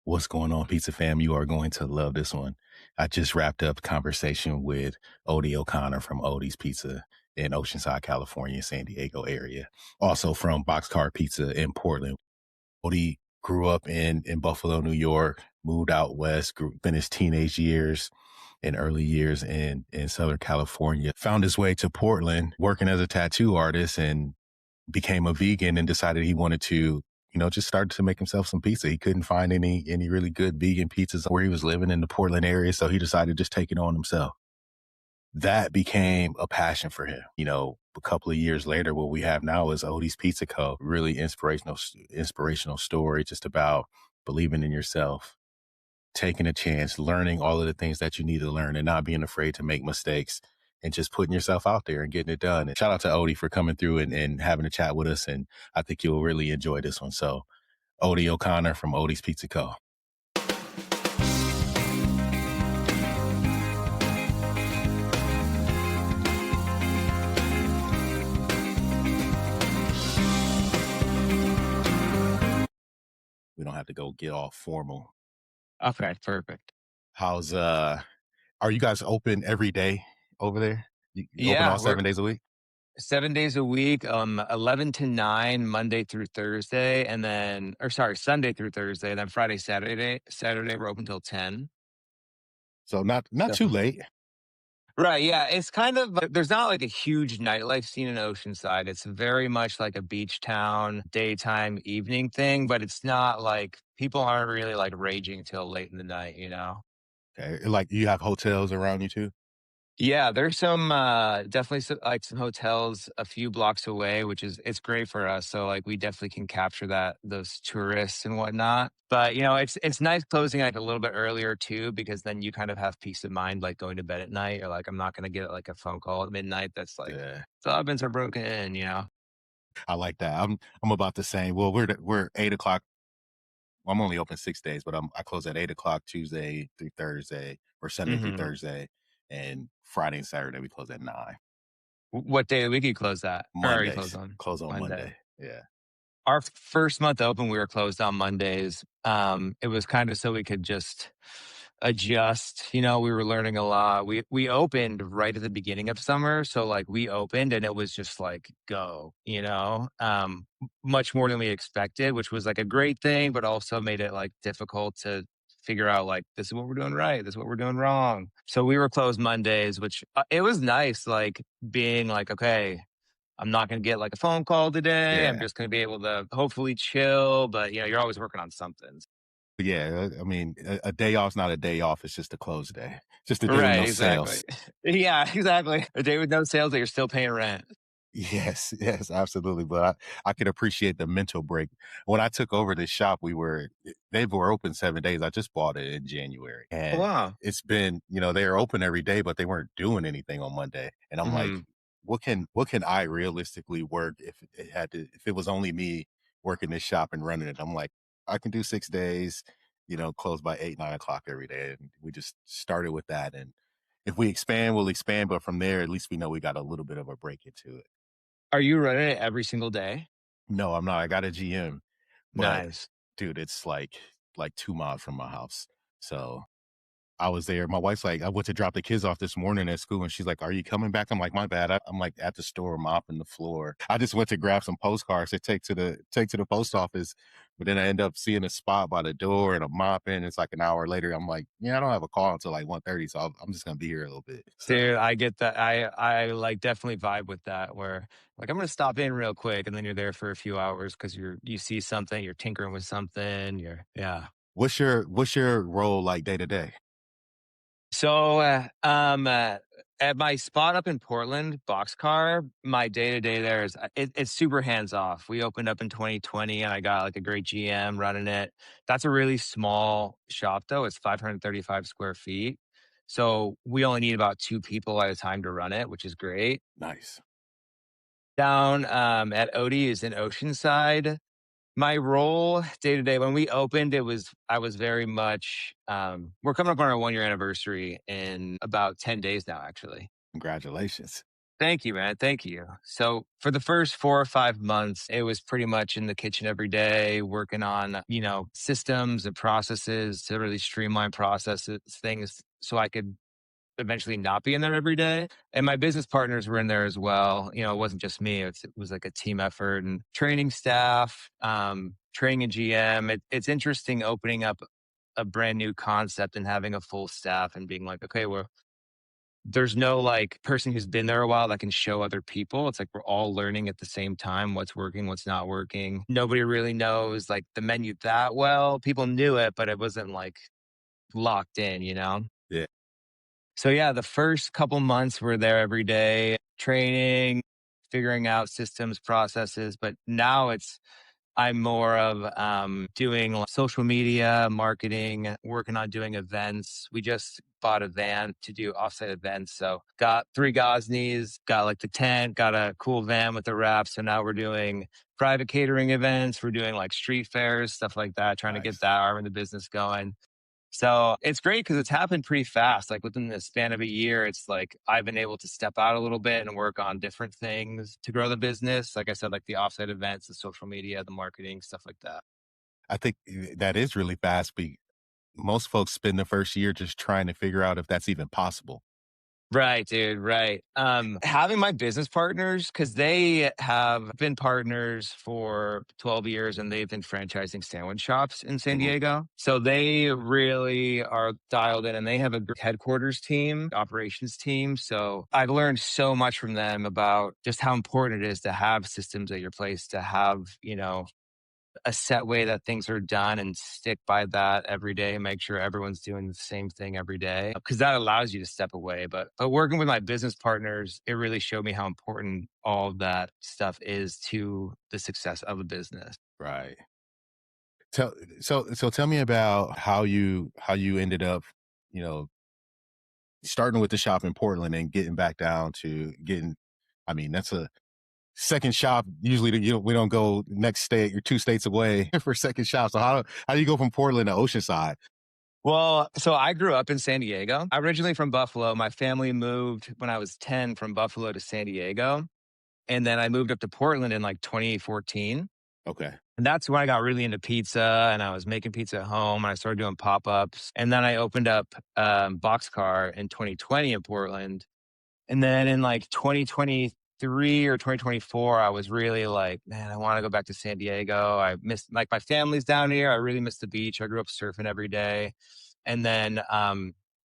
What's going on, Pizza Fam? You are going to love this one. I just wrapped up a conversation with Odie O'Connor from Odie's Pizza in Oceanside, California, San Diego area. Also from Boxcar Pizza in Portland. Odie grew up in Buffalo, New York, moved out west, finished teenage years and early years in Southern California, found his way to Portland working as a tattoo artist and became a vegan and decided he wanted to, just started to make himself some pizza. He couldn't find any really good vegan pizzas where he was living in the Portland area. So he decided to just take it on himself. That became a passion for him. A couple of years later, what we have now is Odie's Pizza Co. Really inspirational story just about believing in yourself, taking a chance, learning all of the things that you need to learn and not being afraid to make mistakes and just putting yourself out there and getting it done. And shout out to Odie for coming through and having a chat with us. And I think you'll really enjoy this one. So Odie O'Connor from Odie's Pizza Co. We don't have to go get all formal. Okay, perfect. Are you guys open every day over there? You open all Yeah, we're 7 days a week? 7 days a week, 11 to 9, Monday through Thursday, and then, or sorry, Sunday through Thursday, and then Friday, Saturday. Saturday we're open till 10. So not So, too late. right, yeah, it's kind of there's not like a huge nightlife scene in Oceanside. It's very much like a beach town, daytime, evening thing, but it's not like people aren't really like raging till late in the night, you know? Okay. Like you have hotels around you too? Yeah, there's some definitely like some hotels a few blocks away, which is it's great for us. So like we definitely can capture those tourists and whatnot. But it's nice closing like a little bit earlier too, because then you kind of have peace of mind, like going to bed at night. Or like I'm not gonna get like a phone call at midnight that's like Yeah. the ovens are broken. I like that. I'm about the same. Well, we're 8 o'clock. I'm only open 6 days, but I close at 8 o'clock Tuesday through Thursday or Sunday through hmm Thursday, and Friday and Saturday we close at 9. What day of the week you close that? Or are you closed Mondays on close on Monday? Monday. Yeah. Our first month open, we were closed on Mondays. It was kind of so we could just adjust. We were learning a lot. We opened right at the beginning of summer, so like we opened and it was just like go, much more than we expected, which was like a great thing, but also made it like difficult to figure out like this is what we're doing right, this is what we're doing wrong. So we were closed Mondays, which it was nice, like being like, okay, I'm not going to get like a phone call today. I'm Yeah. just going to be able to hopefully chill. But you're always working on something. But yeah, I mean, a day off's not a day off. It's just a close day. Just a day with Right. no Exactly. sales. Yeah, exactly. A day with no sales that you're still paying rent. Yes, yes, absolutely. But I could appreciate the mental break. When I took over this shop, they were open 7 days. I just bought it in January. Oh, And wow. it's been, they were open every day, but they weren't doing anything on Monday. And I'm like, hmm what can I realistically work if it was only me working this shop and running it? I'm like, I can do 6 days, close by 8, 9 o'clock every day. And we just started with that. And if we expand, we'll expand. But from there, at least we know we got a little bit of a break into it. Are you running it every single day? No, I'm not. I got a GM, but Nice. dude, it's like 2 miles from my house. So I was there. My wife's like, I went to drop the kids off this morning at school, and she's like, "Are you coming back?" I'm like, "My bad." I'm like at the store mopping the floor. I just went to grab some postcards to take to the post office, but then I end up seeing a spot by the door, and I'm mopping. It's like an hour later. I'm like, yeah, I don't have a call until like 1:30, so I'm just gonna be here a little bit. So Dude, I get that. I like definitely vibe with that where like I'm gonna stop in real quick and then you're there for a few hours because you see something, you're tinkering with something, yeah. what's your role like day to day? So, at my spot up in Portland, Boxcar, my day to day there is it's super hands off. We opened up in 2020, and I got like a great GM running it. That's a really small shop, though. It's 535 square feet, so we only need about two people at a time to run it, which is great. Nice. Down at Odie is in Oceanside. My role day to day when we opened, I was very much we're coming up on our 1 year anniversary in about 10 days now, actually. Congratulations. Thank you, man. Thank you. So for the first 4 or 5 months, it was pretty much in the kitchen every day, working on, systems and processes to really streamline processes, things so I could eventually not be in there every day. And my business partners were in there as well. It wasn't just me. It was like a team effort and training staff, training a GM. It's interesting opening up a brand new concept and having a full staff and being like, okay, well, there's no like person who's been there a while that can show other people. It's like we're all learning at the same time what's working, what's not working. Nobody really knows like the menu that well. People knew it, but it wasn't like locked in. Yeah. So yeah, the first couple months we're there every day, training, figuring out systems, processes. But now I'm more of doing like social media marketing, working on doing events. We just bought a van to do offsite events. So got 3 Gosneys, got like the tent, got a cool van with the wrap. So now we're doing private catering events. We're doing like street fairs, stuff like that, trying to get Nice. that arm of the business going. So it's great because it's happened pretty fast. Like within the span of a year, it's like I've been able to step out a little bit and work on different things to grow the business. Like I said, like the offsite events, the social media, the marketing, stuff like that. I think that is really fast. Most folks spend the first year just trying to figure out if that's even possible. Right, dude. Right. Having my business partners, because they have been partners for 12 years and they've been franchising sandwich shops in San Mhm. Diego. So they really are dialed in and they have a great headquarters team, operations team. So I've learned so much from them about just how important it is to have systems at your place, to have, a set way that things are done and stick by that every day. Make sure everyone's doing the same thing every day because that allows you to step away. But working with my business partners, it really showed me how important all of that stuff is to the success of a business. Right. Tell so tell me about how you ended up, you know, starting with the shop in Portland and getting back down to getting. I mean, that's a second shop. Usually, we don't go next state. You're 2 states away for second shop. So how do you go from Portland to Oceanside? Well, so I grew up in San Diego. I'm originally from Buffalo. My family moved when I was 10 from Buffalo to San Diego. And then I moved up to Portland in like 2014. Okay. And that's when I got really into pizza and I was making pizza at home and I started doing pop ups. And then I opened up Boxcar in 2020 in Portland. And then in like 2023 or 2024, I was really like, man, I want to go back to San Diego. I miss like my family's down here. I really miss the beach. I grew up surfing every day. And then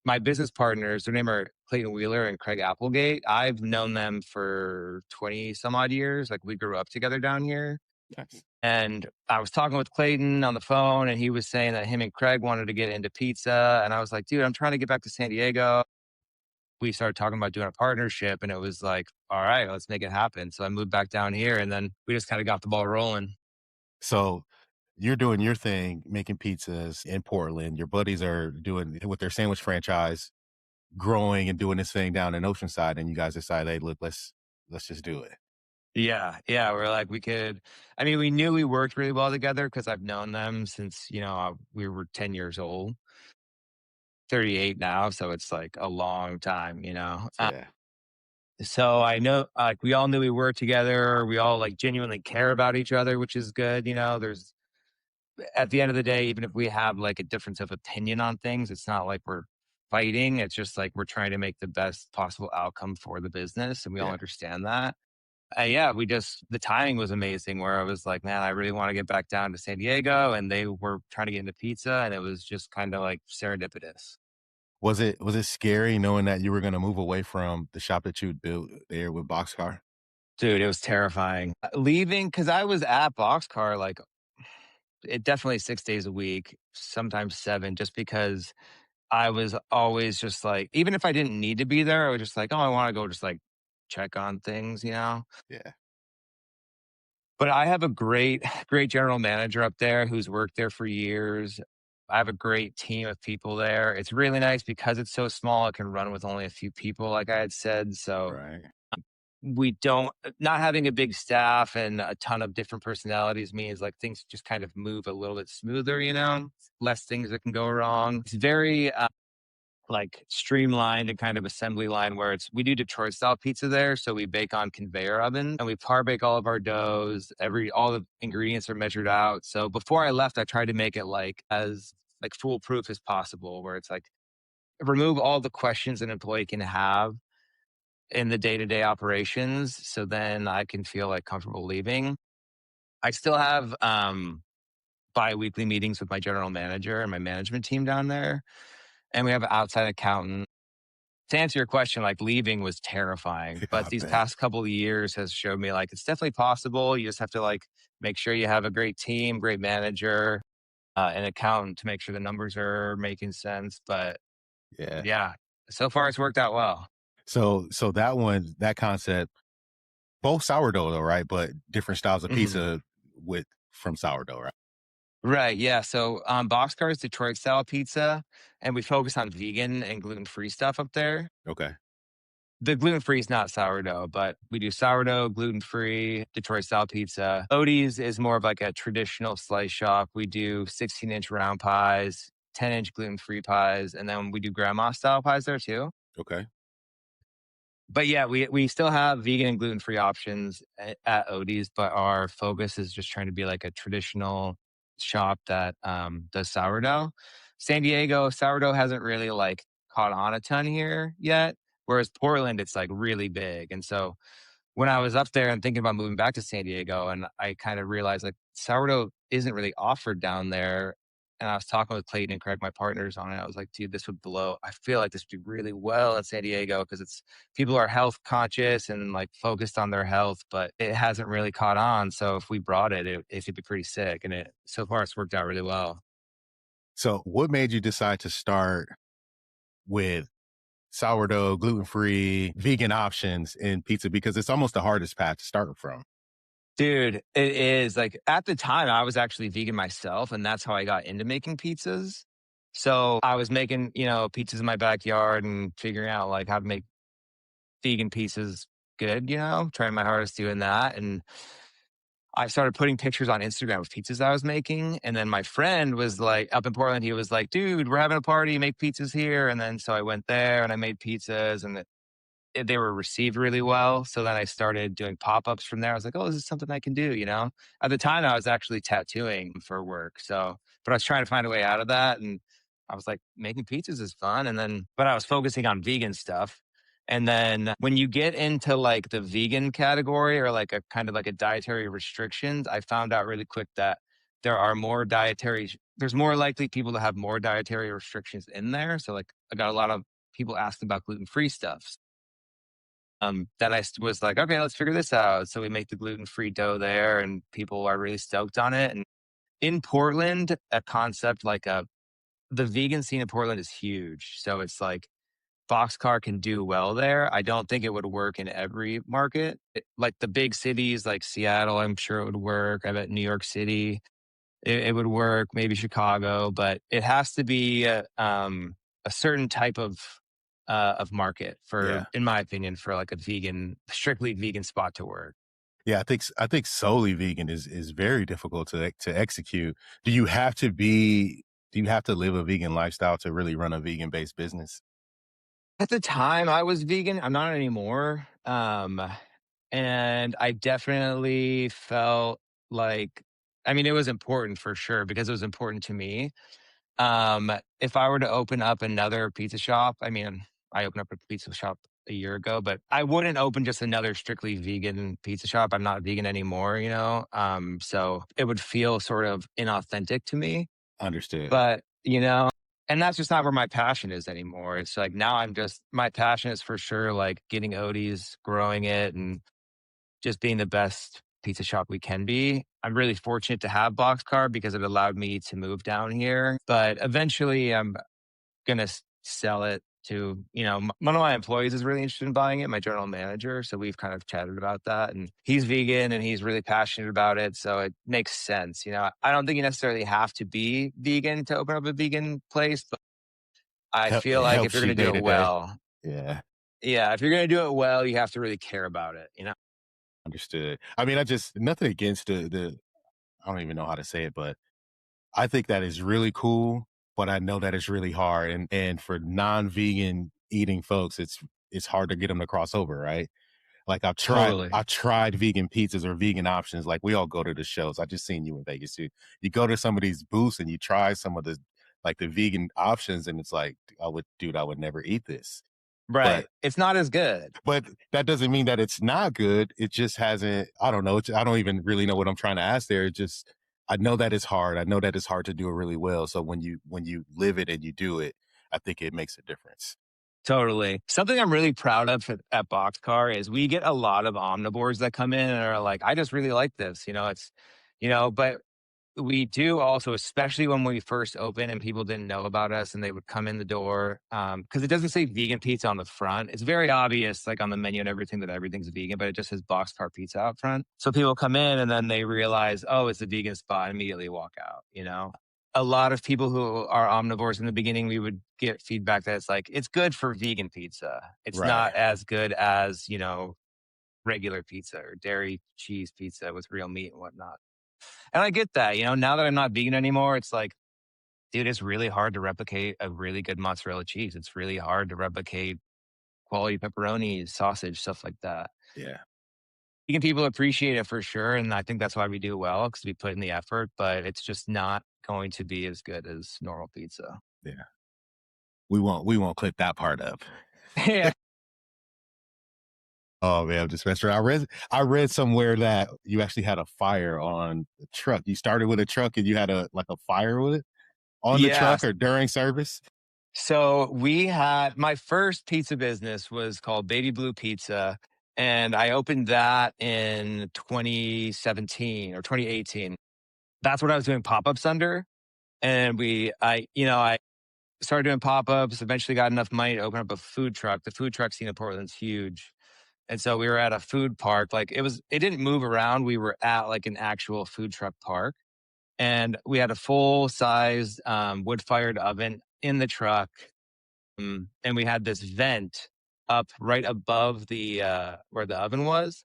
my business partners, their name are Clayton Wheeler and Craig Applegate. I've known them for 20 some odd years. Like we grew up together down here. Nice. And I was talking with Clayton on the phone, and he was saying that him and Craig wanted to get into pizza. And I was like, dude, I'm trying to get back to San Diego. We started talking about doing a partnership, and it was like, all right, let's make it happen. So I moved back down here, and then we just kind of got the ball rolling. So you're doing your thing, making pizzas in Portland. Your buddies are doing with their sandwich franchise, growing and doing this thing down in Oceanside, and you guys decide, hey, look, let's just do it. Yeah. Yeah. We're like, I mean, we knew we worked really well together because I've known them since, we were 10 years old, 38 now. So it's like a long time. Yeah. So I know, like, we all knew we worked together. We all like genuinely care about each other, which is good. There's at the end of the day, even if we have like a difference of opinion on things, it's not like we're fighting. It's just like we're trying to make the best possible outcome for the business. And we all Yeah. understand that. Yeah, the timing was amazing where I was like, man, I really want to get back down to San Diego. And they were trying to get into pizza. And it was just kind of like serendipitous. Was it scary knowing that you were gonna move away from the shop that you built there with Boxcar? Dude, it was terrifying. Leaving, because I was at Boxcar like it definitely 6 days a week, sometimes seven, just because I was always just like, even if I didn't need to be there, I was just like, oh, I want to go just like check on things. Yeah. But I have a great, great general manager up there who's worked there for years. I have a great team of people there. It's really nice because it's so small. It can run with only a few people, like I had said. So Right. we don't, not having a big staff and a ton of different personalities means like things just kind of move a little bit smoother, less things that can go wrong. It's very like streamlined and kind of assembly line where we do Detroit style pizza there. So we bake on conveyor oven and we par bake all of our doughs. All the ingredients are measured out. So before I left, I tried to make it like as like foolproof as possible, where it's like remove all the questions an employee can have in the day-to-day operations. So then I can feel like comfortable leaving. I still have bi-weekly meetings with my general manager and my management team down there. And we have an outside accountant. To answer your question, like leaving was terrifying, Yeah, but I these bet. past couple of years has showed me like it's definitely possible. You just have to like make sure you have a great team, great manager, an accountant to make sure the numbers are making sense. But Yeah. yeah, so far it's worked out well. So that one, that concept, both sourdough though, right? But different styles of Mhm. pizza with from sourdough, right? Right. Yeah. So Boxcar is Detroit style pizza, and we focus on vegan and gluten free stuff up there. Okay. The gluten free is not sourdough, but we do sourdough, gluten free, Detroit style pizza. Odie's is more of like a traditional slice shop. We do 16-inch round pies, 10-inch gluten free pies, and then we do grandma style pies there too. Okay. But yeah, we still have vegan and gluten free options at Odie's, but our focus is just trying to be like a traditional shop that does sourdough. San Diego sourdough hasn't really like caught on a ton here yet, whereas Portland it's like really big, and so when I was up there and thinking about moving back to San Diego, and I kind of realized like sourdough isn't really offered down there. And I was talking with Clayton and Craig, my partners, on it. I was like, dude, this would blow. I feel like this would do really well in San Diego because it's people are health conscious and like focused on their health, but it hasn't really caught on. So if we brought it could be pretty sick. And it so far it's worked out really well. So what made you decide to start with sourdough, gluten free, vegan options in pizza? Because it's almost the hardest path to start from. Dude, it is like at the time I was actually vegan myself, and that's how I got into making pizzas. So I was making, pizzas in my backyard and figuring out like how to make vegan pizzas good, trying my hardest doing that. And I started putting pictures on Instagram of pizzas I was making. And then my friend was like up in Portland, he was like, dude, we're having a party, make pizzas here. And then so I went there and I made pizzas and they were received really well. So then I started doing pop-ups from there. I was like, oh, this is something I can do, At the time I was actually tattooing for work. But I was trying to find a way out of that. And I was like, making pizzas is fun. But I was focusing on vegan stuff. And then when you get into like the vegan category or like a kind of like a dietary restrictions, I found out really quick that there's more likely people to have more dietary restrictions in there. So like I got a lot of people asking about gluten-free stuff. Then was like, okay, let's figure this out. So we make the gluten free dough there, and people are really stoked on it. And in Portland, a concept like the vegan scene in Portland is huge. So it's like Boxcar can do well there. I don't think it would work in every market. Like the big cities like Seattle, I'm sure it would work. I bet New York City, it would work, maybe Chicago, but it has to be a certain type of market for, Yeah. in my opinion, for like a strictly vegan spot to work. Yeah, I think solely vegan is very difficult to execute. Do you have to be do you have to live a vegan lifestyle to really run a vegan based business? At the time, I was vegan. I'm not anymore. And I definitely felt like, I mean, it was important for sure because it was important to me. If I were to open up another pizza shop, I mean, I opened up a pizza shop a year ago, but I wouldn't open just another strictly vegan pizza shop. I'm not vegan anymore, so it would feel sort of inauthentic to me. Understood. But, and that's just not where my passion is anymore. It's like now my passion is for sure like getting Odie's, growing it, and just being the best pizza shop we can be. I'm really fortunate to have Boxcar because it allowed me to move down here. But eventually, I'm gonna sell it to one of my employees is really interested in buying it. My general manager, so we've kind of chatted about that, and he's vegan and he's really passionate about it, so it makes sense. I don't think you necessarily have to be vegan to open up a vegan place, but I feel It like if helps you're you gonna do day it to day. well, Yeah, yeah, if you're gonna do it well, you have to really care about it. understood. I mean, I just nothing against the I don't even know how to say it, but I think that is really cool but I know that it's really hard. And for non-vegan eating folks, it's hard to get them to cross over, right? Like Totally. I've tried vegan pizzas or vegan options. Like we all go to the shows. I just seen you in Vegas too. You go to some of these booths and you try some of the like the vegan options, and it's like, I would never eat this. But Right. It's not as good. but that doesn't mean that it's not good. It just hasn't. I don't know. I don't even really know what I'm trying to ask there. It just I know that it's hard. I know that it's hard to do it really well. So when you live it and you do it, I think it makes a difference. Totally. Something I'm really proud of at Boxcar is we get a lot of omnivores that come in and are like, I just really like this. But we do also, especially when we first opened and people didn't know about us and they would come in the door, because it doesn't say vegan pizza on the front. It's very obvious, like on the menu and everything, that everything's vegan, but it just says Boxcar Pizza out front. So people come in and then they realize, oh, it's a vegan spot, and immediately walk out. A lot of people who are omnivores in the beginning, we would get feedback that it's like, it's good for vegan pizza. It's Right. not as good as, regular pizza or dairy cheese pizza with real meat and whatnot. And I get that, now that I'm not vegan anymore, it's like, dude, it's really hard to replicate a really good mozzarella cheese. It's really hard to replicate quality pepperoni, sausage, stuff like that. Yeah. Vegan people appreciate it for sure. And I think that's why we do well, because we put in the effort, but it's just not going to be as good as normal pizza. Yeah. We won't clip that part up. Yeah. Oh man, I'm just messing around. I read somewhere that you actually had a fire on the truck. You started with a truck and you had a fire with it on the Yeah. truck or during service? So we had my first pizza business was called Baby Blue Pizza. And I opened that in 2017 or 2018. That's what I was doing pop-ups under. And I started doing pop-ups, eventually got enough money to open up a food truck. The food truck scene in Portland's huge. And so we were at a food park. Like it didn't move around. We were at like an actual food truck park. And we had a full size wood fired oven in the truck. And we had this vent up right above the where the oven was.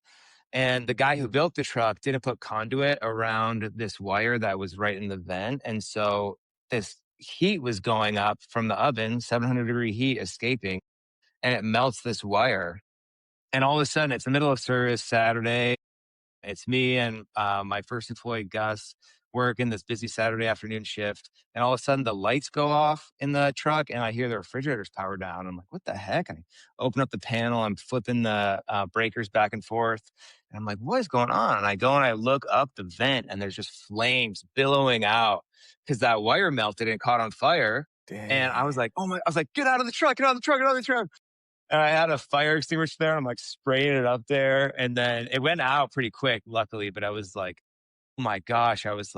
And the guy who built the truck didn't put conduit around this wire that was right in the vent. And so this heat was going up from the oven, 700-degree heat escaping, and it melts this wire. And all of a sudden, it's the middle of service Saturday. It's me and my first employee, Gus, working this busy Saturday afternoon shift. And all of a sudden, the lights go off in the truck, and I hear the refrigerator's power down. I'm like, what the heck? I open up the panel. I'm flipping the breakers back and forth. And I'm like, what is going on? And I go and I look up the vent, and there's just flames billowing out because that wire melted and caught on fire. And I was Dang. like, oh my, I was like, get out of the truck, get out of the truck, get out of the truck. And I had a fire extinguisher there. And I'm like spraying it up there. And then it went out pretty quick, luckily. But I was like, oh my gosh. I was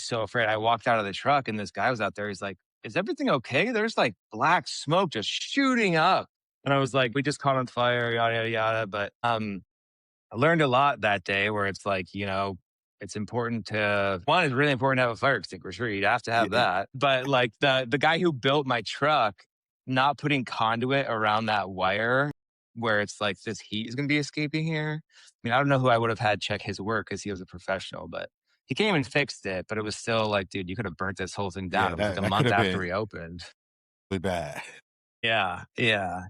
so afraid. I walked out of the truck and this guy was out there. He's like, is everything okay? There's like black smoke just shooting up. And I was like, we just caught on fire, yada, yada, yada. But I learned a lot that day where it's like, it's important to one, it's really important to have a fire extinguisher. You'd have to have Yeah, that. But like the guy who built my truck, not putting conduit around that wire where it's like this heat is gonna be escaping here. I mean, I don't know who I would have had check his work because he was a professional, but he came and fixed it. But it was still like, dude, you could have burnt this whole thing down. yeah, It was like a that could month have after been we opened. really bad. Yeah. Yeah.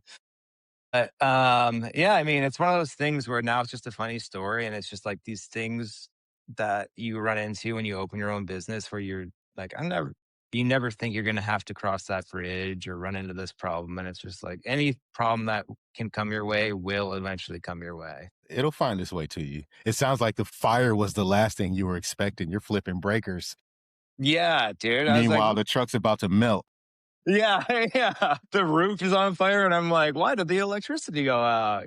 But, yeah, I mean, it's one of those things where now it's just a funny story, and it's just like these things that you run into when you open your own business where you're like, you never think you're going to have to cross that bridge or run into this problem. And it's just like any problem that can come your way will eventually come your way. It'll find its way to you. It sounds like the fire was the last thing you were expecting. You're flipping breakers. Yeah, dude. I was like, Meanwhile, the truck's about to melt. yeah, yeah. The roof is on fire. And I'm like, why did the electricity go out?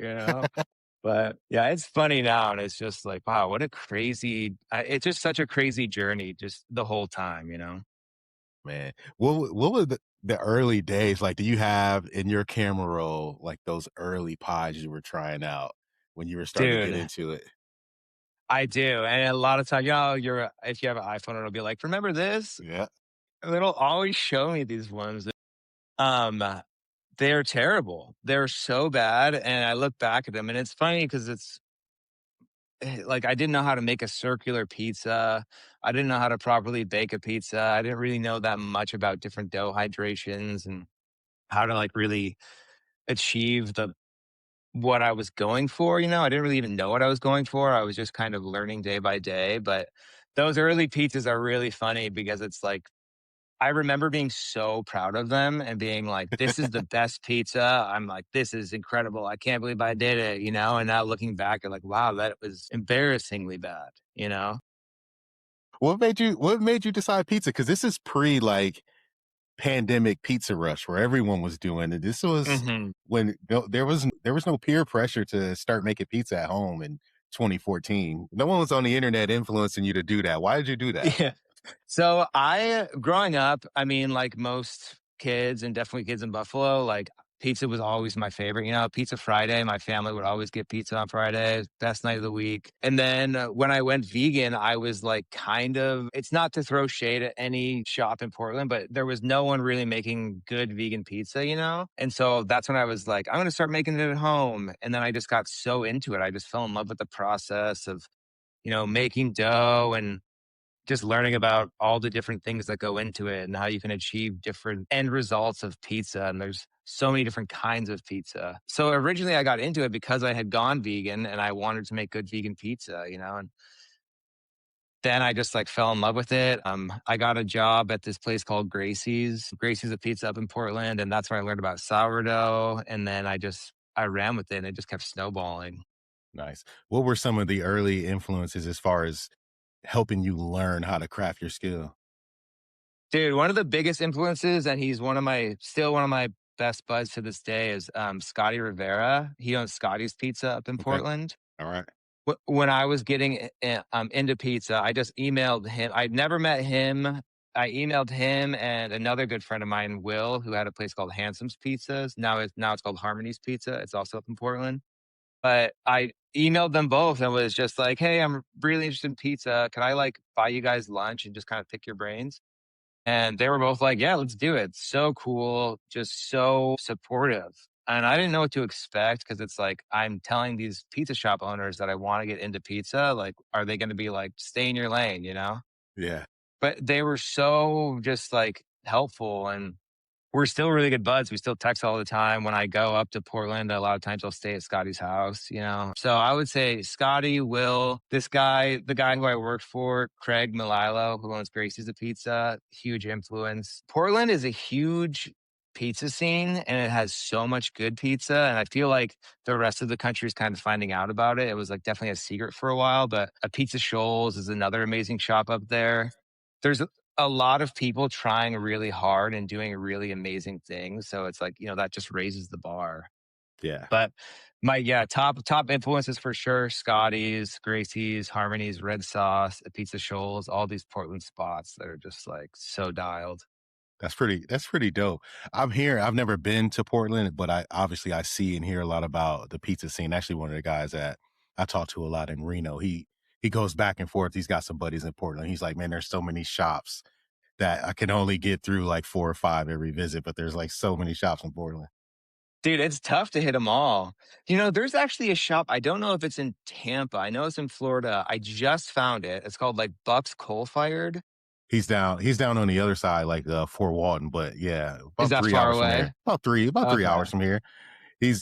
But yeah, it's funny now, and it's just like, wow, what a crazy! It's just such a crazy journey, just the whole time. Man, what were the early days like? Do you have in your camera roll like those early pies you were trying out when you were starting to get Dude. into it? I do, and a lot of times, if you have an iPhone, it'll be like, remember this? Yeah, And it'll always show me these ones. Um, they're terrible. They're so bad, and I look back at them, and it's funny because like, I didn't know how to make a circular pizza. I didn't know how to properly bake a pizza. I didn't really know that much about different dough hydrations and how to, like, really achieve the what I was going for, you know? I didn't really even know what I was going for. I was just kind of learning day by day, but those early pizzas are really funny because it's like I remember being so proud of them and being like, "This is the best pizza." I'm like, "This is incredible. I can't believe I did it," you know? And now looking back, you're like, "Wow, that was embarrassingly bad," you know? What made you decide pizza? Because this is pre like pandemic pizza rush where everyone was doing it. This was Mhm. when there was no peer pressure to start making pizza at home in 2014. No one was on the internet influencing you to do that. Why did you do that? Yeah. So I growing up, I mean, like most kids and definitely kids in Buffalo, like pizza was always my favorite. You know, Pizza Friday, my family would always get pizza on Friday, best night of the week. And then when I went vegan, I was like kind of, it's not to throw shade at any shop in Portland, but there was no one really making good vegan pizza, you know? And so that's when I was like, I'm going to start making it at home. And then I just got so into it. I just fell in love with the process of, you know, making dough and just learning about all the different things that go into it and how you can achieve different end results of pizza. And there's so many different kinds of pizza. So originally I got into it because I had gone vegan and I wanted to make good vegan pizza, you know, and then I just like fell in love with it. I got a job at this place called Gracie's. Gracie's a pizza up in Portland, and that's where I learned about sourdough. And then I ran with it, and it just kept snowballing. Nice. What were some of the early influences as far as helping you learn how to craft your skill? Dude, one of the biggest influences, and he's still one of my best buds to this day is, Scotty Rivera. He owns Scotty's Pizza up in Okay. Portland. All right. When I was getting into pizza, I just emailed him. I'd never met him. I emailed him and another good friend of mine, Will, who had a place called Handsome's Pizzas. Now it's called Harmony's Pizza. It's also up in Portland. But I emailed them both and was just like, "Hey, I'm really interested in pizza. Can I, like, buy you guys lunch and just kinda pick your brains?" And they were both like, "Yeah, let's do it." So cool, just so supportive. And I didn't know what to expect because it's like I'm telling these pizza shop owners that I want to get into pizza. Like, are they going to be like, stay in your lane, you know? Yeah. But they were so just like helpful and we're still really good buds. We still text all the time. When I go up to Portland, a lot of times I'll stay at Scotty's house, you know? So I would say Scotty, Will, this guy, the guy who I worked for, Craig Mililo, who owns Gracie's a Pizza, huge influence. Portland is a huge pizza scene and it has so much good pizza. And I feel like the rest of the country is kind of finding out about it. It was like definitely a secret for a while, but a Pizza Shoals is another amazing shop up there. There's a lot of people trying really hard and doing really amazing things. So it's like, you know, that just raises the bar. Yeah. But top influences for sure, Scotty's, Gracie's, Harmony's, Red Sauce, Pizza Shoals, all these Portland spots that are just like so dialed. That's pretty dope. I'm here. I've never been to Portland, but I see and hear a lot about the pizza scene. Actually, one of the guys that I talk to a lot in Reno, he goes back and forth. He's got some buddies in Portland. He's like, man, there's so many shops that I can only get through like 4 or 5 every visit, but there's like so many shops in Portland. Dude, it's tough to hit them all. You know, there's actually a shop. I don't know if it's in Tampa. I know it's in Florida. I just found it. It's called like Buck's Coal Fired. He's down on the other side, like Fort Walton, but yeah, Is about that 3 far hours from here. away? About 3 Okay. hours from here. He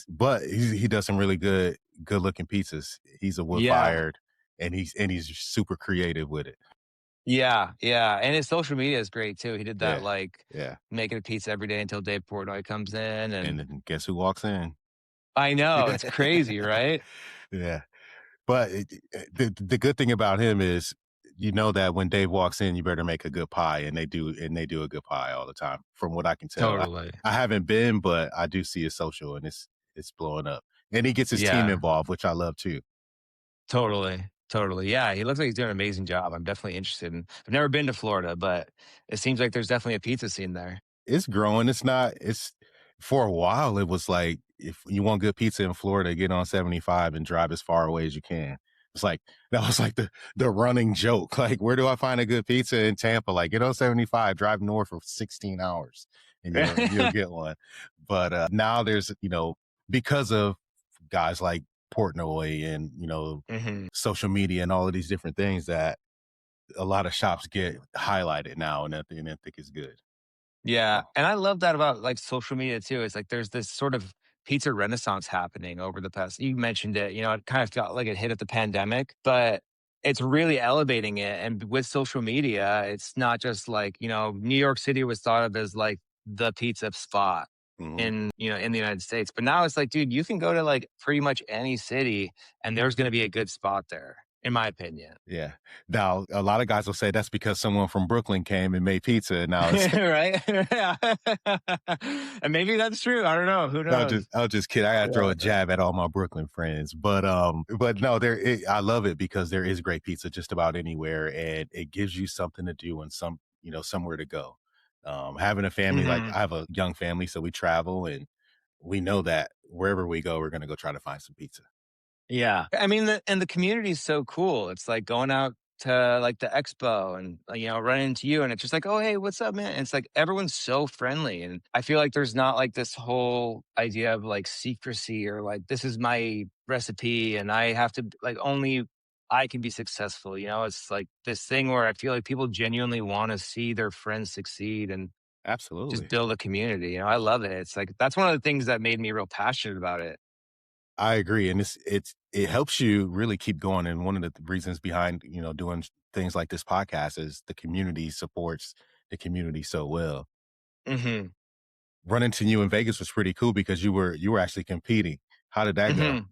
does some really good looking pizzas. He's a wood Yeah. fired and he's super creative with it. Yeah, yeah, and his social media is great too. He did that, Yeah. like, Yeah. making a pizza every day until Dave Portnoy comes in, And and then guess who walks in? I know, it's crazy, right? Yeah. But the good thing about him is you know that when Dave walks in, you better make a good pie, and they do a good pie all the time, from what I can tell. Totally. I haven't been, but I do see his social, and it's blowing up. And he gets his team Yeah, involved, which I love too. totally, totally. Yeah, he looks like he's doing an amazing job. I'm definitely interested in I've never been to Florida, but it seems like there's definitely a pizza scene there. It's growing. It's for a while, it was like, if you want good pizza in Florida, get on 75 and drive as far away as you can. It's like, that was like the running joke. Like, where do I find a good pizza in Tampa? Like, get on 75, drive north for 16 hours and you'll get one. But now there's, because of guys like Portnoy and, Hmm. social media and all of these different things that a lot of shops get highlighted now, and I think is good. Yeah, Oh, and I love that about, like, social media too. It's like there's this sort of pizza renaissance happening over the past you mentioned it, it kind of felt like it hit at the pandemic, but it's really elevating it, and with social media, it's not just like, New York City was thought of as, like, the pizza spot mhm. in the United States, but now it's like, dude, you can go to, like, pretty much any city, and there's gonna be a good spot there, in my opinion. Yeah. Now, a lot of guys will say that's because someone from Brooklyn came and made pizza, and now it's Right? Yeah. And maybe that's true, I don't know, who knows? I'll just kid. I gotta throw Yeah. a jab at all my Brooklyn friends, but no, I love it because there is great pizza just about anywhere, and it gives you something to do and somewhere to go. Having a family, like Mhm. I have a young family, so we travel, and we know that wherever we go, we're gonna go try to find some pizza. Yeah. I mean, the community is so cool. It's like going out to, like, the expo and, running into you, and it's just like, "Oh, hey, what's up, man?" And it's like everyone's so friendly, and I feel like there's not, like, this whole idea of, like, secrecy or, like, "This is my recipe, and I have to like, only I can be successful," It's like this thing where I feel like people genuinely wanna see their friends succeed and just Absolutely. build a community, I love it. It's like that's one of the things that made me real passionate about it. I agree, and it helps you really keep going, and one of the reasons behind, doing things like this podcast is the community supports the community so well. Mhm. Running to you in Vegas was pretty cool because you were actually competing. How did that go? Mhm.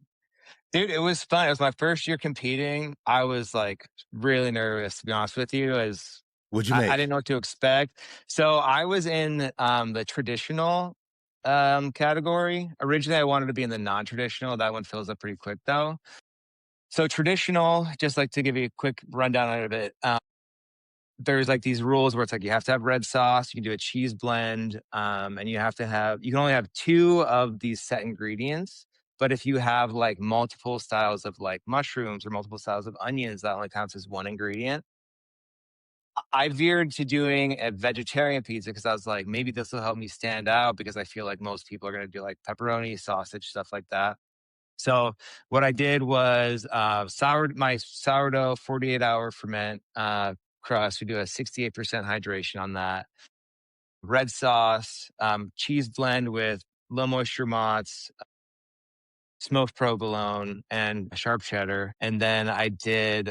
Dude, it was fun. It was my first year competing. I was, like, really nervous, to be honest with you, as What'd you I make? didn't know what to expect. So, I was in, the traditional, category. Originally, I wanted to be in the non-traditional. That one fills up pretty quick, though. So, traditional, just, like, to give you a quick rundown of it, there's like these rules where it's like you have to have red sauce, you can do a cheese blend, and you can only have two of these set ingredients. But if you have like multiple styles of like mushrooms or multiple styles of onions, that only counts as one ingredient. I veered to doing a vegetarian pizza because I was like, maybe this will help me stand out because I feel like most people are going to do like pepperoni, sausage, stuff like that. So what I did was my sourdough 48-hour ferment crust. We do a 68% hydration on that. Red sauce, cheese blend with low moisture mozz, smoked provolone, and sharp cheddar. And then I did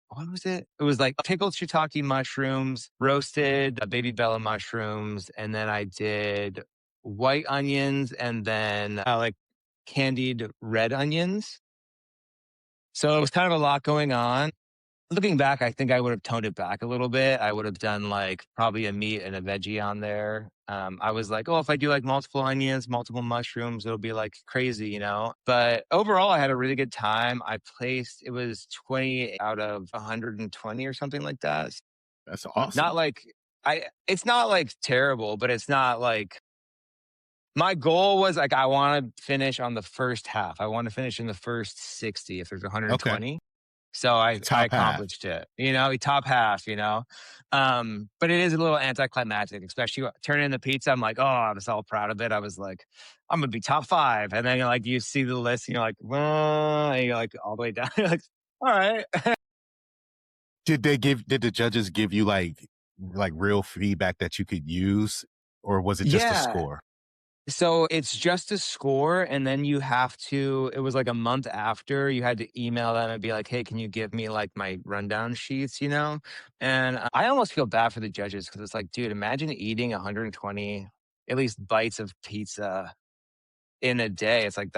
what was it? It was like pickled shiitake mushrooms, roasted baby bella mushrooms, and then I did white onions, and then like candied red onions. So it was kind of a lot going on. Looking back, I think I would have toned it back a little bit. I would have done like probably a meat and a veggie on there. I was like, oh, if I do like multiple onions, multiple mushrooms, it'll be like crazy. But overall, I had a really good time. It was 20 out of 120 or something like that. That's Not awesome. like, it's not like terrible, but it's not like, my goal was like, I want to finish on the first half. I want to finish in the first 60 if there's Okay. 120. So I Top half. accomplished it, top half. But it is a little anticlimactic, especially turning in the pizza. I'm like, oh, I was all proud of it. I was like, I'm gonna be top five. And then like you see the list and you're like, well, and you're like all the way down. You're like, all right. Did the judges give you like real feedback that you could use, or was it just a Yeah. score? So it's just a score, and then it was like a month after, you had to email them and be like, "Hey, can you give me like my rundown sheets?" And I almost feel bad for the judges because it's like, dude, imagine eating 120 at least bites of pizza in a day. It's like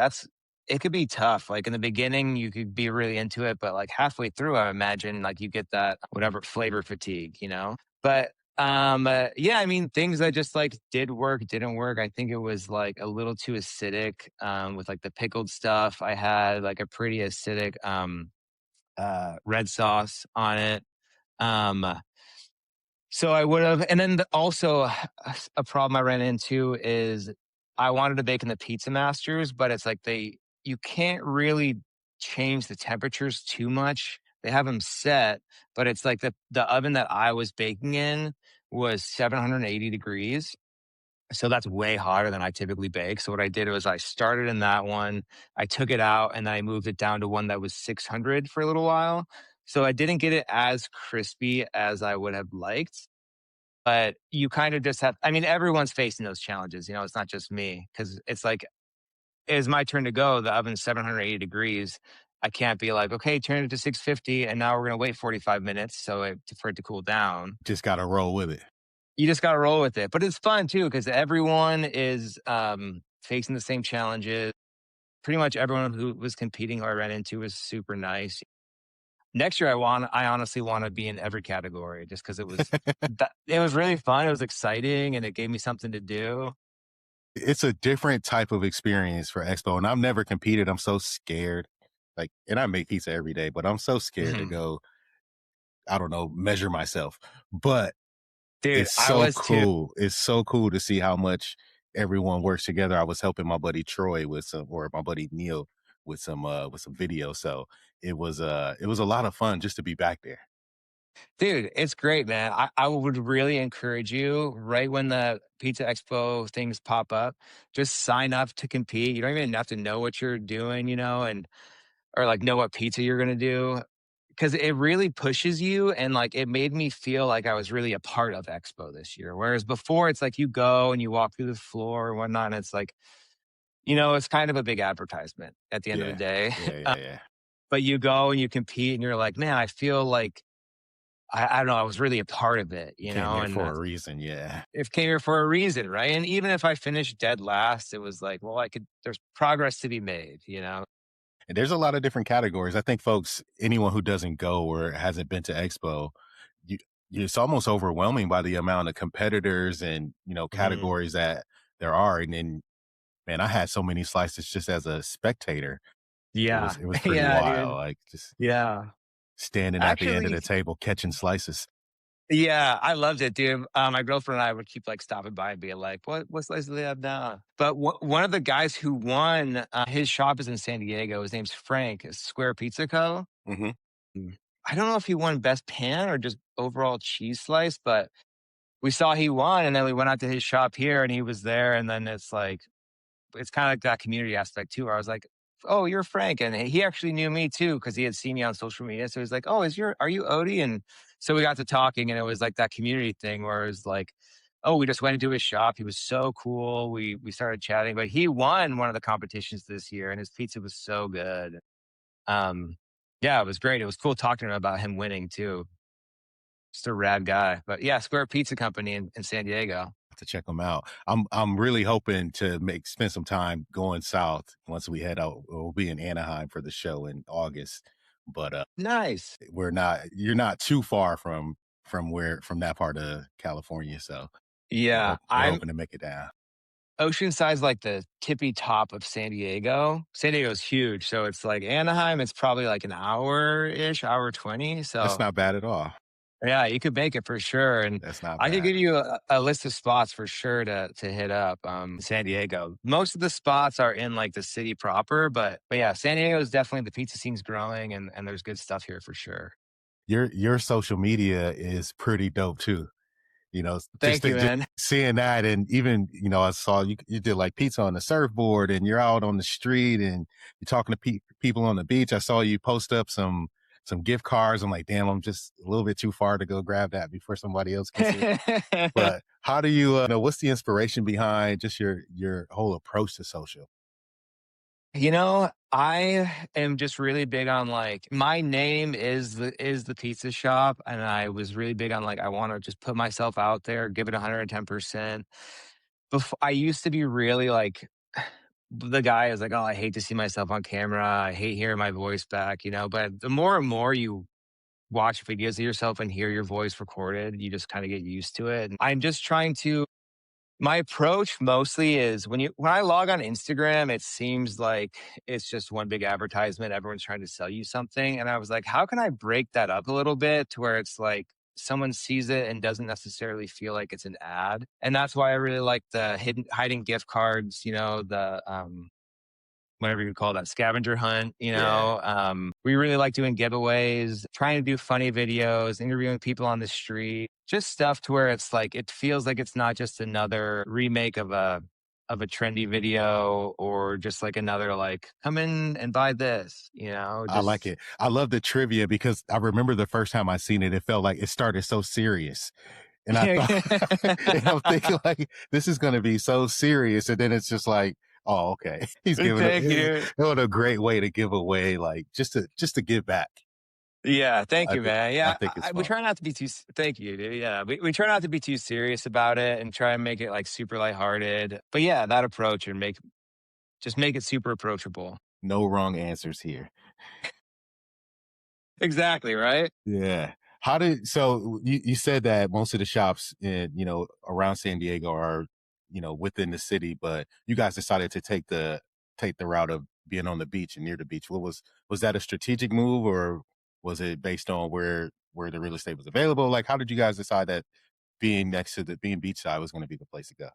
it could be tough. Like in the beginning, you could be really into it, but like halfway through, I imagine like you get that whatever flavor fatigue. But yeah, I mean, things that just like did work, didn't work. I think it was like a little too acidic with like the pickled stuff. I had like a pretty acidic red sauce on it. Um, so I would have, and then also a problem I ran into is I wanted to bake in the Pizza Masters, but it's like you can't really change the temperatures too much. They have them set, but it's like the oven that I was baking in was 780 degrees. So that's way hotter than I typically bake. So what I did was I started in that one, I took it out, and then I moved it down to one that was 600 for a little while. So I didn't get it as crispy as I would have liked, but you kind of just have, I mean, everyone's facing those challenges, it's not just me, because it's like, it's my turn to go, the oven's 780 degrees. I can't be like, "Okay, turn it to 650, and now we're gonna wait 45 minutes for it to cool down." Just got to roll with it. You just gotta roll with it, but it's fun too because everyone is, facing the same challenges. Pretty much everyone who was competing who I ran into was super nice. Next year, I honestly wanna be in every category just because it was really fun, it was exciting, and it gave me something to do. It's a different type of experience for Expo, and I've never competed. I'm so scared. Like, and I make pizza every day, but I'm so scared to Mhm. go, I don't know, measure myself. But Dude, it's I so was too. cool. It's so cool to see how much everyone works together. I was helping my buddy Troy with some, or my buddy Neil with some video. So it was a lot of fun just to be back there. Dude, it's great, man. I would really encourage you right when the Pizza Expo things pop up, just sign up to compete. You don't even have to know what you're doing, and or like know what pizza you're gonna do. Cause it really pushes you and like it made me feel like I was really a part of Expo this year. Whereas before it's like you go and you walk through the floor and whatnot, and it's like, it's kind of a big advertisement at the end of the Yeah. day. Yeah. Yeah. Yeah. But you go and you compete and you're like, man, I feel like I don't know, I was really a part of it, You came here and for a reason. Yeah. it came here for a reason, right? And even if I finished dead last, it was like, well, there's progress to be made. And there's a lot of different categories. I think folks, anyone who doesn't go or hasn't been to Expo, you, it's almost overwhelming by the amount of competitors and, Mhm. categories that there are. And then, man, I had so many slices just as a spectator. Yeah. It was pretty Yeah, wild. dude. Like just Yeah. standing at the end of the Actually, table catching slices. yeah, I loved it, dude. My girlfriend and I would keep like stopping by and being like, what slice do they have now? But one of the guys who won, his shop is in San Diego. His name's Frank, it's Square Pizza Co. Hmm. Mm. I don't know if he won best pan or just overall cheese slice, but we saw he won, and then we went out to his shop here and he was there. And then it's kind of like that community aspect too, where I was like, "Oh, you're Frank," and he actually knew me too because he had seen me on social media. So he's like, "Oh, are you Odie?" And so we got to talking, and it was like that community thing where it was like, "Oh, we just went into his shop. He was so cool. We started chatting, but he won one of the competitions this year, and his pizza was so good." Um, yeah, it was great. It was cool talking to him about him winning too. Just a rad guy. But yeah, Square Pizza Company in San Diego. To check them out. I'm really hoping to spend some time going south once we head out. We'll be in Anaheim for the show in August, but Nice. you're not too far from that part of California, so Yeah, we're I'm hoping to make it down. Oceanside's like the tippy top of San Diego. San Diego's huge, so it's like Anaheim, it's probably like an hour-ish, hour 20, That's so not bad at all. yeah, you could make it for sure, and That's not I could bad. give you a list of spots for sure to hit up, San Diego. Most of the spots are in, like, the city proper, but yeah, San Diego is definitely the pizza scene's growing, and there's good stuff here for sure. Your social media is pretty dope too. Thank you, Just man. seeing that, and even I saw you did like pizza on the surfboard, and you're out on the street, and you're talking to people on the beach. I saw you post up some gift cards. I'm like, damn, I'm just a little bit too far to go grab that before somebody else gets it. But how do you what's the inspiration behind just your whole approach to social? I am just really big on like my name is the pizza shop, and I was really big on like I want to just put myself out there, give it 110%. Before I used to be really like the guy is like, "Oh, I hate to see myself on camera. I hate hearing my voice back." But the more and more you watch videos of yourself and hear your voice recorded, you just kind of get used to it. And I'm just trying to my approach mostly is when I log on Instagram, it seems like it's just one big advertisement. Everyone's trying to sell you something. And I was like, how can I break that up a little bit to where it's like someone sees it and doesn't necessarily feel like it's an ad? And that's why I really like the hiding gift cards, the whatever you call that, scavenger hunt, Yeah. we really like doing giveaways, trying to do funny videos, interviewing people on the street, just stuff to where it's like it feels like it's not just another remake of a trendy video or just like another like come in and buy this, I like just it. I love the trivia because I remember the first time I seen it, it felt like it started so serious. And I thought, and I'm thinking like, this is going to be so serious. And then it's just like, oh, okay. He's giving thank you. what a great way to give away, like just to give back. Yeah, thank I you, think, man. I Yeah, think it's we fun. try not to be too. Thank you, dude. Yeah, we try not to be too serious about it and try and make it like super lighthearted. But yeah, that approach and make it super approachable. No wrong answers here. Exactly right. Yeah. So you said that most of the shops in, around San Diego are, within the city, but you guys decided to take the route of being on the beach and near the beach. Was that a strategic move, or was it based on where the real estate was available? Like, how did you guys decide that being beachside was going to be the place to go?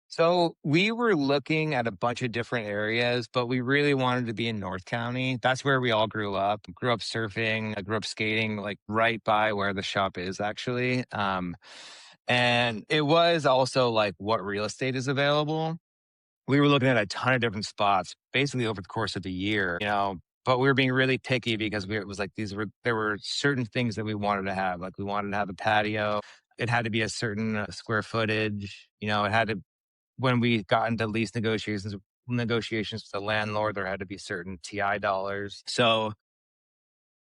So we were looking at a bunch of different areas, but we really wanted to be in North County. That's where we all grew up. Grew up surfing. I grew up skating, like right by where the shop is actually. And it was also like what real estate is available. We were looking at a ton of different spots basically over the course of the year, but we were being really picky because it was like there were certain things that we wanted to have. Like we wanted to have a patio. It had to be a certain square footage. It had to, when we got into lease negotiations with the landlord, there had to be certain TI dollars. So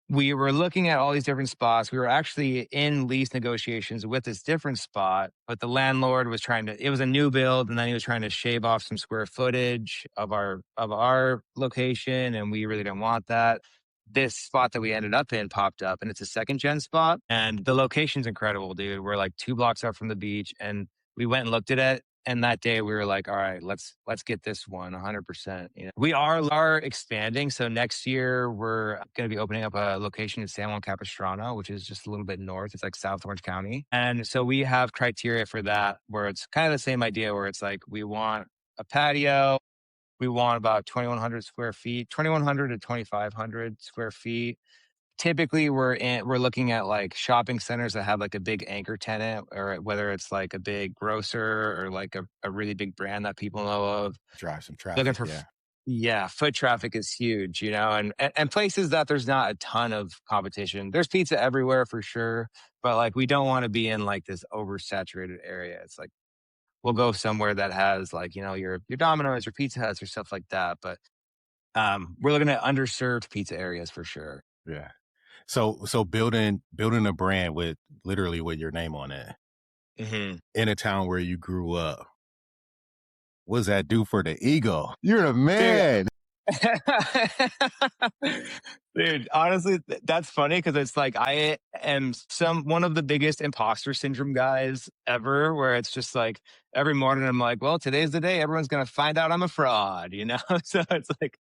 we were looking at all these different spots. We were actually in lease negotiations with this different spot, but the landlord was it was a new build, and then he was trying to shave off some square footage of our location, and we really didn't want that. This spot that we ended up in popped up, and it's a second gen spot, and the location's incredible, dude. We're like 2 blocks up from the beach, and we went and looked at it. And that day we were like, all right, let's get this one 100%. We are expanding. So next year we're going to be opening up a location in San Juan Capistrano, which is just a little bit north. It's like South Orange County. And so we have criteria for that where it's kind of the same idea where it's like we want a patio. We want about 2,100 square feet, 2,100 to 2,500 square feet. Typically, we're looking at like shopping centers that have like a big anchor tenant, or whether it's like a big grocer or like a really big brand that people know of. Drive some Looking traffic. for, Yeah. yeah, foot traffic is huge, and places that there's not a ton of competition. There's pizza everywhere for sure, but like we don't want to be in like this oversaturated area. It's like we'll go somewhere that has like your Domino's, your Pizza Huts, or stuff like that. But we're looking at underserved pizza areas for sure. Yeah. So building a brand literally with your name on it Mhm. in a town where you grew up. What does that do for the ego? You're the Dude, man. dude, honestly, that's funny because it's like I am one of the biggest imposter syndrome guys ever, where it's just like every morning I'm like, well, today's the day everyone's gonna find out I'm a fraud. So it's like,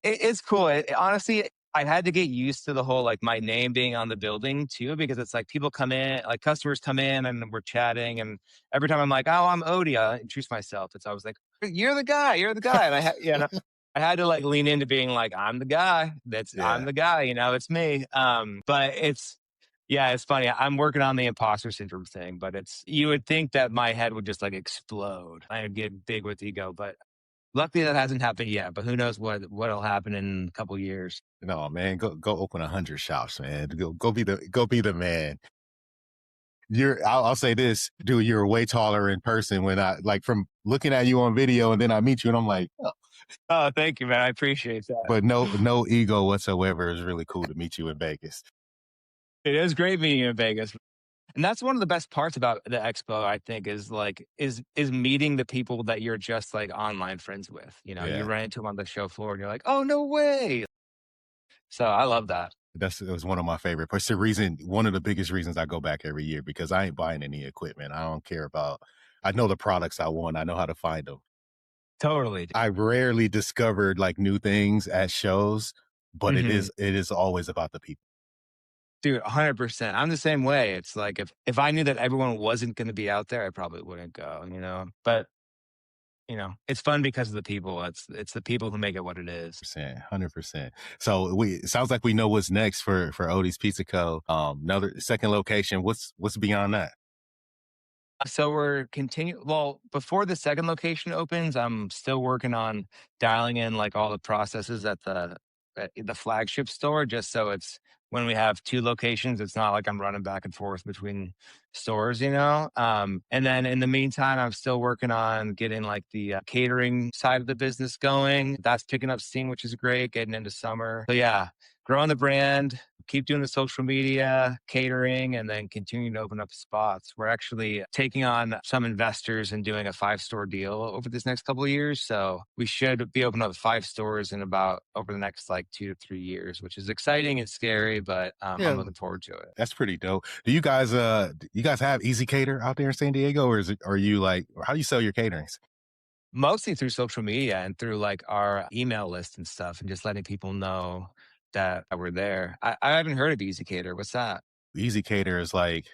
it's cool. Honestly, I had to get used to the whole like my name being on the building too, because it's like people come in, like customers come in, and we're chatting, and every time I'm like, oh, I'm Odie, I introduce myself. It's always like, you're the guy, and I had to like lean into being like, I'm the guy. I'm Yeah. the guy. It's me. But yeah, it's funny. I'm working on the imposter syndrome thing, but you would think that my head would just like explode. I would get big with ego, but luckily that hasn't happened yet. But who knows what'll happen in a couple years. No, man, go open 100 shops, man. Go be the man. I'll say this, dude, you're way taller in person when I like from looking at you on video, and then I meet you and I'm like, oh. Oh, thank you, man. I appreciate that. But no ego whatsoever. It's really cool to meet you in Vegas. It is great meeting you in Vegas. And that's one of the best parts about the expo, I think, is meeting the people that you're just like online friends with. You Yeah. run into them on the show floor and you're like, oh no way. So I love that. It was one of my favorite. It's the reason, one of the biggest reasons I go back every year because I ain't buying any equipment. I don't care about. I know the products I want. I know how to find them. Totally. I rarely discovered like new things at shows, but it Hmm. is it is always about the people. Dude, 100%. I'm the same way. It's like if I knew that everyone wasn't going to be out there, I probably wouldn't go, But it's fun because of the people. It's the people who make it what it is. 100%. So it sounds like we know what's next for Odie's Pizza Co. Another second location. What's beyond that? So we're well, before the second location opens, I'm still working on dialing in like all the processes at the flagship store, just so it's when we have two locations, it's not like I'm running back and forth between stores, you know? And then in the meantime, I'm still working on getting like the catering side of the business going. That's picking up steam, which is great, getting into summer. So yeah, growing the brand, keep doing the social media, catering, and then continuing to open up spots. We're actually taking on some investors and doing a five-store deal over this next couple of years. So we should be opening up five stores in about over the next like 2 to 3 years, which is exciting and scary, but I'm Yeah, looking forward to it. that's pretty dope. Do you guys have Easy Cater out there in San Diego, or are you like, how do you sell your caterings? Mostly through social media and through like our email list and stuff, and just letting people know that we're there. I haven't heard of EasyCater. What's that? Easy Cater is like,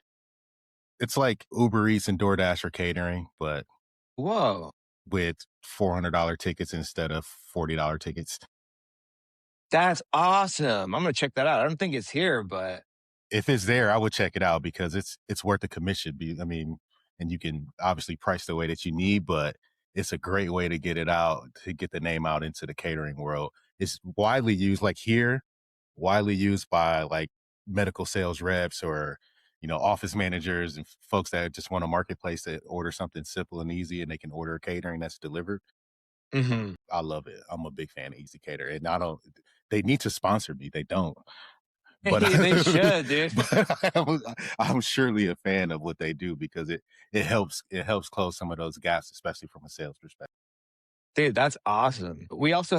it's like Uber Eats and DoorDash for catering, but Whoa. with $400 tickets instead of $40 tickets. That's awesome. I'm gonna check that out. I don't think it's here, but If it's there, I would check it out because it's worth the commission. I mean, and you can obviously price the way that you need, but it's a great way to get it out, to get the name out into the catering world. It's widely used, like here, widely used by like medical sales reps or office managers and folks that just want a marketplace to order something simple and easy, and they can order catering that's delivered. mhm. I love it. I'm a big fan of Easy Cater, and I don't. They need to sponsor me. They don't, but They should, dude. I'm surely a fan of what they do because it helps close some of those gaps, especially from a sales perspective. Dude, that's awesome. We have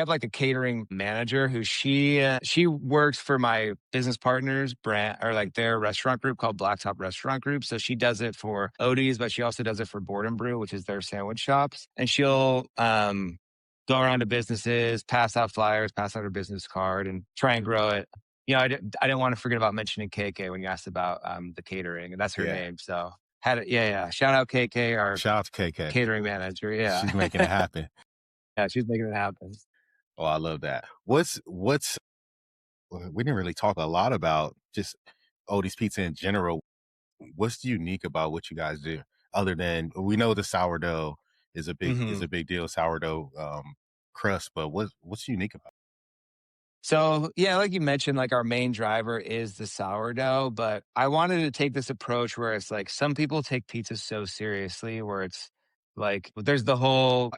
like a catering manager who she works for my business partners brand or like their restaurant group called Blacktop Restaurant Group. So she does it for Odie's, but she also does it for Board and Brew, which is their sandwich shops. And she'll go around to businesses, pass out flyers, pass out her business card, and try and grow it. I didn't want to forget about mentioning KK when you asked about the catering, and that's her Yeah, name. So yeah. Shout out KK, our shout out to KK. catering manager. Yeah. She's making it happen. Yeah, she's making it happen. Oh, I love that. What's we didn't really talk a lot about just Odie's Pizza in general. What's unique about what you guys do, other than we know the sourdough is Mhm. a big deal, sourdough crust, but what's unique about So, yeah, like you mentioned, like our main driver is the sourdough, but I wanted to take this approach where it's like some people take pizza so seriously, where it's like there's the whole,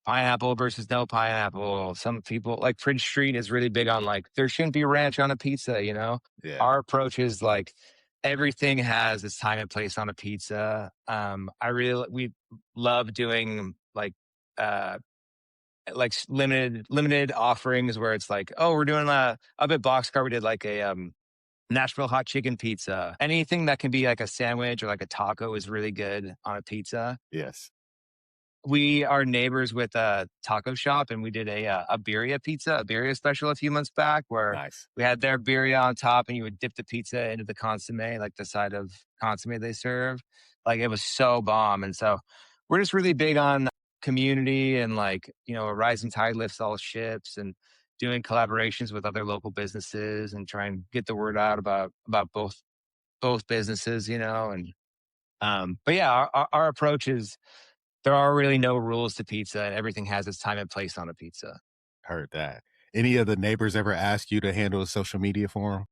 pineapple versus no pineapple. Some people like Prince Street is really big on like there shouldn't be ranch on a pizza, you know? it? Yeah, Our approach is like everything has its time and place on a pizza. We love doing like limited offerings where it's like, oh, we're doing up at Boxcar. We did like a Nashville hot chicken pizza. Anything that can be like a sandwich or like a taco is really good on a pizza. yes, We are neighbors with a taco shop, and we did a birria pizza, a birria special a few months back, where nice. we had their birria on top, and you would dip the pizza into the consomme, like the side of consomme they serve. Like it was so bomb, and so we're just really big on community and like a rising tide lifts all ships, and doing collaborations with other local businesses and try and get the word out about both businesses, and but yeah, our approach is there are really no rules to pizza, and everything has its time and place on a pizza. Heard that. Any of the neighbors ever ask you to handle social media for them?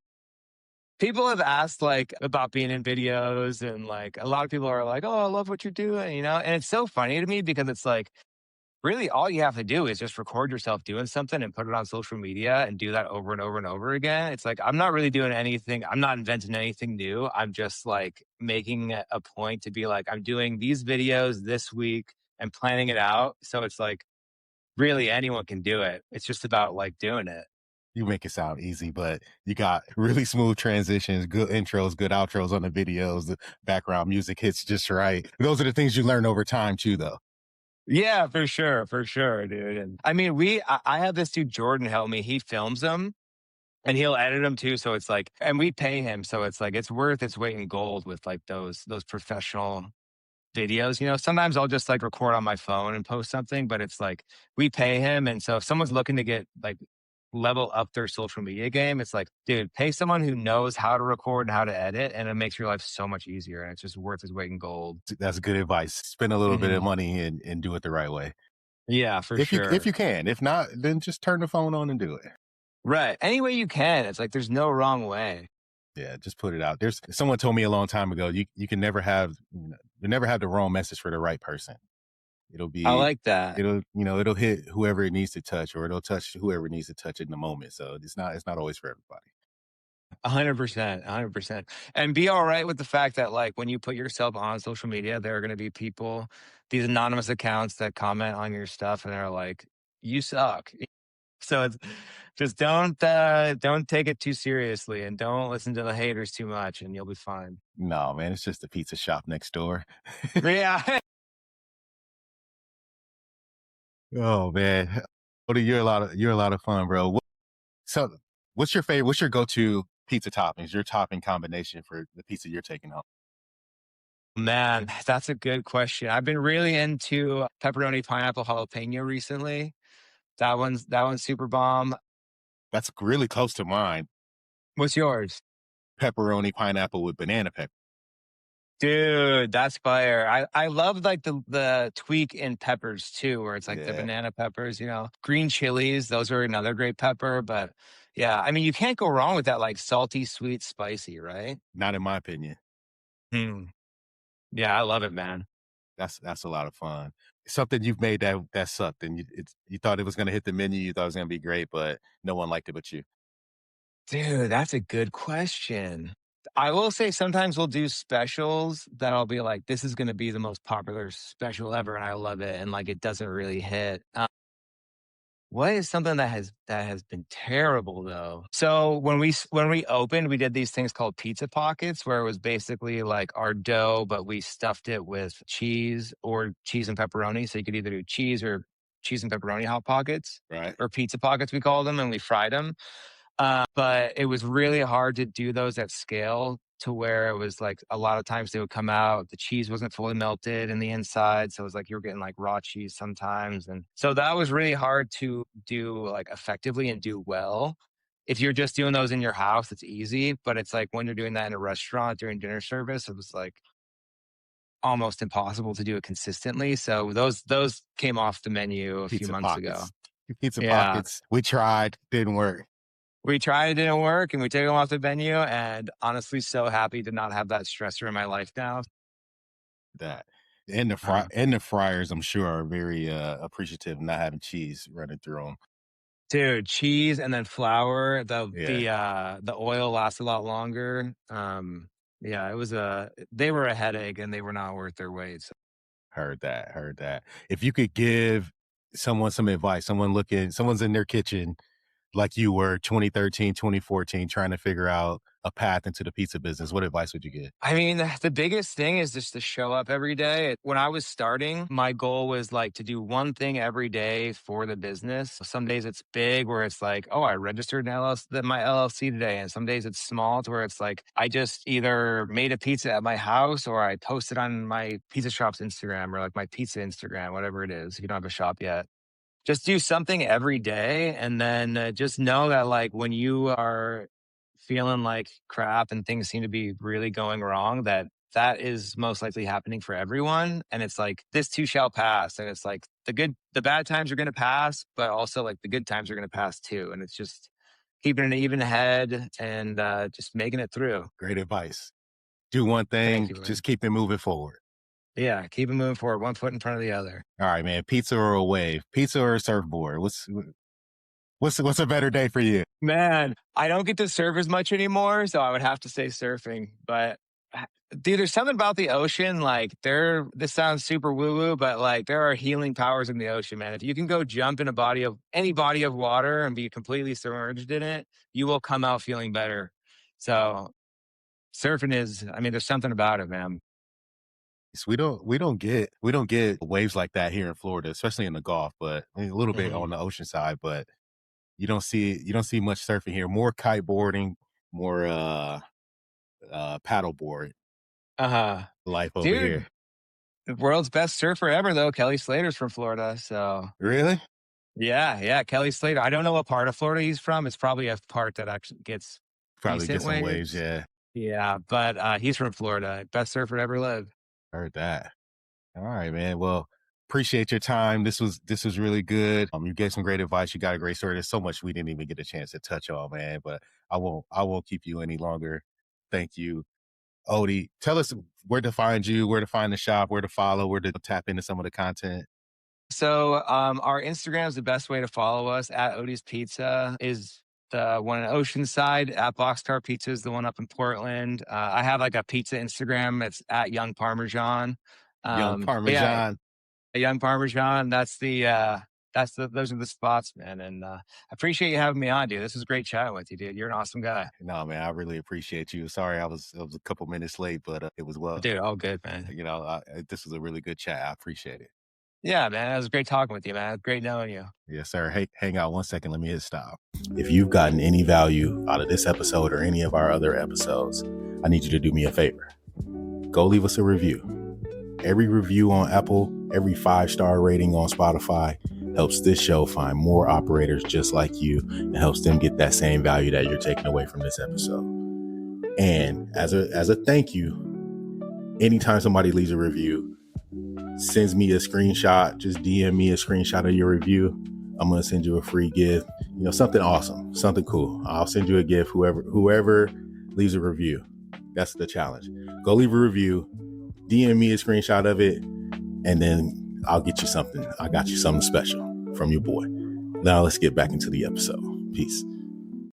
People have asked like about being in videos, and like a lot of people are like, "Oh, I love what you're doing," and it's so funny to me because it's like really all you have to do is just record yourself doing something and put it on social media and do that over and over and over again. It's like I'm not really doing anything. I'm not inventing anything new. I'm just like making a point to be like I'm doing these videos this week and planning it out. So it's like really anyone can do it. It's just about like doing it. You make it sound easy, but you got really smooth transitions, good intros, good outros on the videos. The background music hits just right. Those are the things you learn over time too, though. Yeah, for sure, dude. And I mean, I have this dude Jordan help me. He films them and he'll edit them too. So it's like, and we pay him, so it's like it's worth its weight in gold with like those professional videos. Sometimes I'll just like record on my phone and post something, but it's like we pay him. And so if someone's looking to get like level up their social media game, it's like, dude, pay someone who knows how to record and how to edit, and it makes your life so much easier. And it's just worth its weight in gold. That's good advice. Spend a little bit of Mhm. money and do it the right way. Yeah, for If you sure. can. If not, then just turn the phone on and do it. Right. Any way you can. It's like there's no wrong way. Yeah, just put it out. There's someone told me a long time ago, you can never have you never have the wrong message for the right person. It'll I be like that. it'll hit whoever it needs to touch, or it'll touch whoever needs to touch it in the moment. So it's not always for everybody. 100%, 100%. And be all right with the fact that, like, when you put yourself on social media, there are going to be people, these anonymous accounts that comment on your stuff and they're like, you suck. So it's just don't take it too seriously and don't listen to the haters too much and you'll be fine. No, man, it's just a pizza shop next door. Yeah. Oh man. Odie, you're a lot of fun, bro. So what's your favorite, what's your go-to pizza toppings, your topping combination for the pizza you're taking home? Man, that's a good question. I've been really into pepperoni, pineapple, jalapeno recently. That one's super bomb. That's really close to mine. What's yours? Pepperoni, pineapple with banana pepper. Dude, that's fire. I love like the tweak in peppers too, where it's like the Yeah, banana peppers, green chilies, those are another great pepper. But yeah, I mean, you can't go wrong with that like salty, sweet, spicy, right? not in my opinion. Hmm. Yeah, I love it, man. That's a lot of fun. Something you've made that sucked, and you thought it was gonna hit the menu, you thought it was gonna be great, but no one liked it but you. Dude, that's a good question. I will say sometimes we'll do specials that I'll be like, this is going to be the most popular special ever. And I love it. And like, it doesn't really hit. What is something that has been terrible though? So when we opened, we did these things called pizza pockets, where it was basically like our dough, but we stuffed it with cheese or cheese and pepperoni. So you could either do cheese or cheese and pepperoni hot pockets Right? or pizza pockets, we call them, and we fried them. But it was really hard to do those at scale to where it was like a lot of times they would come out, the cheese wasn't fully melted in the inside. So it was like you were getting like raw cheese sometimes. And so that was really hard to do like effectively and do well. If you're just doing those in your house, it's easy. But it's like when you're doing that in a restaurant during dinner service, it was like almost impossible to do it consistently. So those came off the menu a few Pizza months ago. pockets. Pizza Yeah. pockets. We tried, didn't work. We tried, it didn't work, and we took them off the menu, and honestly, so happy to not have that stressor in my life now. That Uh, and the fryers, I'm sure, are very appreciative of not having cheese running through them. dude, cheese and then flour, the Yeah, the, uh, the oil lasts a lot longer. Yeah, they were a headache, and they were not worth their weight, so heard that. Heard that. If you could give someone some advice, someone's in their kitchen like you were 2013, 2014, trying to figure out a path into the pizza business, what advice would you give? I mean, the biggest thing is just to show up every day. When I was starting, my goal was like to do one thing every day for the business. Some days it's big where it's like, oh, I registered my LLC today. And some days it's small to where it's like, I just either made a pizza at my house or I posted on my pizza shop's Instagram or like my pizza Instagram, whatever it is, if you don't have a shop yet. Just do something every day and then just know that like when you are feeling like crap and things seem to be really going wrong, that is most likely happening for everyone. And it's like this too shall pass. And it's like the bad times are going to pass, but also like the good times are going to pass too. And it's just keeping an even head and just making it through. Great advice. Do one Thank thing, you, just man. keep it moving forward. Yeah, keep it moving forward, one foot in front of the other. All right, man. Pizza or a wave? Pizza or a surfboard? What's a better day for you? Man, I don't get to surf as much anymore, so I would have to say surfing. But dude, there's something about the ocean. Like this sounds super woo woo, but like there are healing powers in the ocean, man. If you can go jump in any body of water and be completely submerged in it, you will come out feeling better. So surfing I mean, there's something about it, man. We don't get waves like that here in Florida, especially in the Gulf, but a little bit on Hmm. the ocean side, but you don't see much surfing here. More kiteboarding, more paddleboard Uh huh. life over Dude, here. The world's best surfer ever, though. Kelly Slater's from Florida. So, Really? yeah, yeah. Kelly Slater. I don't know what part of Florida he's from. It's probably a part that actually gets Probably decent get some waves. waves. Yeah, Yeah, but he's from Florida. Best surfer to ever live. heard that. All right, man. Well, appreciate your time. This was really good. You gave some great advice. You got a great story. There's so much we didn't even get a chance to touch on, man. But I won't keep you any longer. Thank you, Odie. Tell us where to find you, where to find the shop, where to follow, where to tap into some of the content. So, our Instagram is the best way to follow us. At Odie's Pizza is the one in Oceanside. At Boxcar Pizza is the one up in Portland. I have like a pizza Instagram. It's at Young Parmesan. Young But yeah, Parmesan. Young Parmesan. Those are the spots, man. And I appreciate you having me on, dude. This was great chatting with you, dude. You're an awesome guy, No, man, I really appreciate you. Sorry, I was a couple minutes late, but it was well. dude. All good, man. This was a really good chat. I appreciate it. Yeah, man. It was great talking with you, man. Great knowing you. Yes, sir. Hey, hang out 1 second. Let me hit stop. If you've gotten any value out of this episode or any of our other episodes, I need you to do me a favor. Go leave us a review. Every review on Apple, every 5-star rating on Spotify helps this show find more operators just like you and helps them get that same value that you're taking away from this episode. And as a thank you, anytime somebody leaves a review, sends me a screenshot, just DM me a screenshot of your review, I'm going to send you a free gift, something awesome, something cool. I'll send you a gift, whoever leaves a review. That's the challenge. Go leave a review, DM me a screenshot of it, and then I'll get you something. I got you something special from your boy. Now let's get back into the episode. Peace.